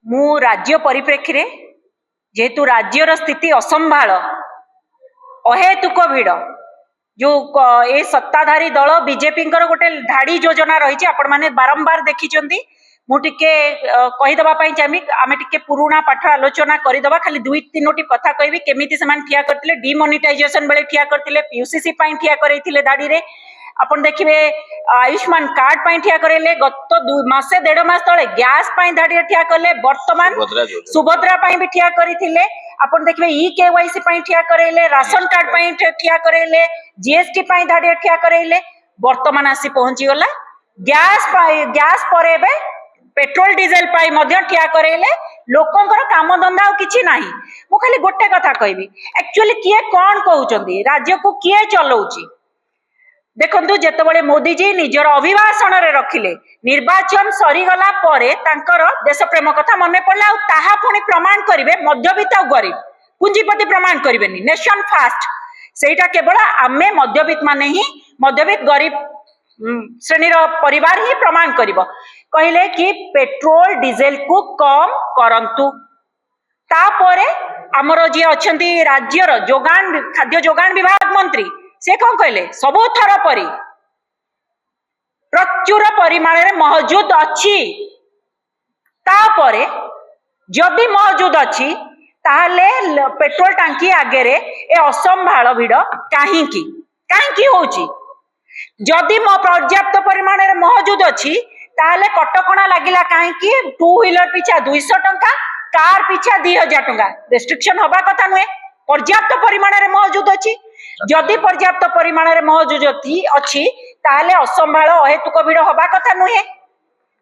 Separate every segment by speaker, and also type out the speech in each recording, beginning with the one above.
Speaker 1: मु राज्य परिप्रेक्षी जेहेतु राज्यर स्थिति असंभाल अहेतुक भिड़ जो ए सत्ताधारी दल बीजेपी गोटे धाड़ी योजना रही आपण मैंने बारंबार देखी मुझे कहीदेवाई चाहिए आम टे पुराणा पाठ आलोचना करदे खाली दुई तीनोटी कथा कहबी केमी से ठिया करते डिमोनिटाइजेशन बेले ठिया करते पीयूसीसी ठिया करते धाड़ी रे आपण देखिए आयुष्मान कार्ड पाई ठिया करेले गत मासे 1.5 मास तले गैस पाई धाड़ी ठिया कले वर्तमान सुभद्रा पाई भी ठिया करथिले आपण देखिए ई-केवाईसी पाई ठिया करेले राशन कार्ड पाई ठिया करेले जीएसटी पाई धाड़ी ठिया करेले वर्तमान आसी पहुंची गला गैस पर एबे पेट्रोल डीजेल पाई मध्य ठिया करेले लोकंकर काम धंदा किछि नाही मु खाली गोटे कथा कहबी एक्चुअली किए कोन कहउचंदी राज्य को किए चलाउची देखंतु जेतेबेले मोदी जी निजर अभिभाषण रे रखिले निर्वाचन सरीगला परे तांकर देश प्रेम कथा मने पड़ला आ ताहा पुणी प्रमाण करिवे मध्यवित्त और गरीब पूंजीपति प्रमाण करिवेनी नेशन फास्ट सेटा केवल आमे मध्यवित्त माने ही मध्यवित्त गरीब श्रेणी परिवार ही प्रमाण करिवो कहले कि पेट्रोल डीजेल को कम करंतु तापरे हमर जे अछंती राज्यर जोगान खाद्य जोगान विभाग मंत्री से कौन कहले सबु थर परी प्रचुर परिमाण रे मौजूद अच्छी तापरे जदि मौजूद अच्छी ताहले पेट्रोल टांकी आगे रे ए असंभाल भिड़ काहींकी होची जदि पर्याप्त परिमाण रे मौजूद अच्छी ताहले कटकणा लागिला काहींकी 2 व्हीलर पिछा 200 टंका कार पिछा 2000 टंका रेस्ट्रिक्शन हवा कथा नुहे पर्याप्त परिमाण रे मौजूद अच्छी जदि पर्याप्त परिमाण रे मौजूद अच्छी ताहले असंभाल अहेतुक भिड़ हवा कथा नुहे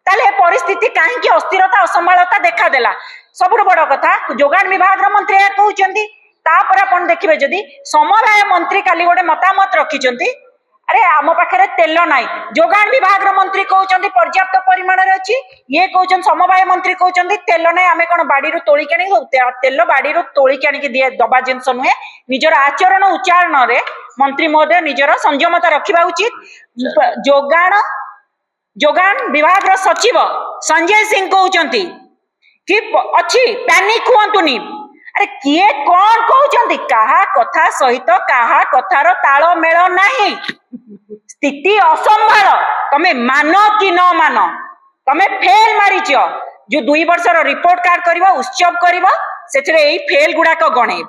Speaker 1: ताहले परिस्थिति काहींकी अस्थिरता असंभालता देखा देला सबुठ बड़ कथा जोगान विभाग मंत्री कहउचंदी तापर आपण देखिबे जदि समवाय मंत्री काली गोटे मतामत रखिचंदी अरे आम पाखे तेल नाई जोगान विभाग मंत्री कहउचंदी पर्याप्त परिमाण रे अछि ये कहउचन समवाय मंत्री कहउचंदी तेल नाई आमे कोन बाड़ी रु तोळी कानी तेल बाड़ी रु तोळी कानी के दिए दबा जिंस नुहे निजर आचरण उच्चारण रे मंत्री महोदय निजर संयमता रखिबा उचित जोगान विभाग रो सचिव संजय सिंह कहउचंदी कि अछि पैनिक हुअंतुनी अरे किए कौन कहउचंदी कहा कथा सहित कहा कथार ताल मेल नाही स्थिति असंभाल तमे मानो कि न मानो तमे फेल मारिच जो 2 वर्षर रिपोर्ट कार्ड करिवो उत्सव करिवो सेथरे एई फेल गुडा को गणेइबो।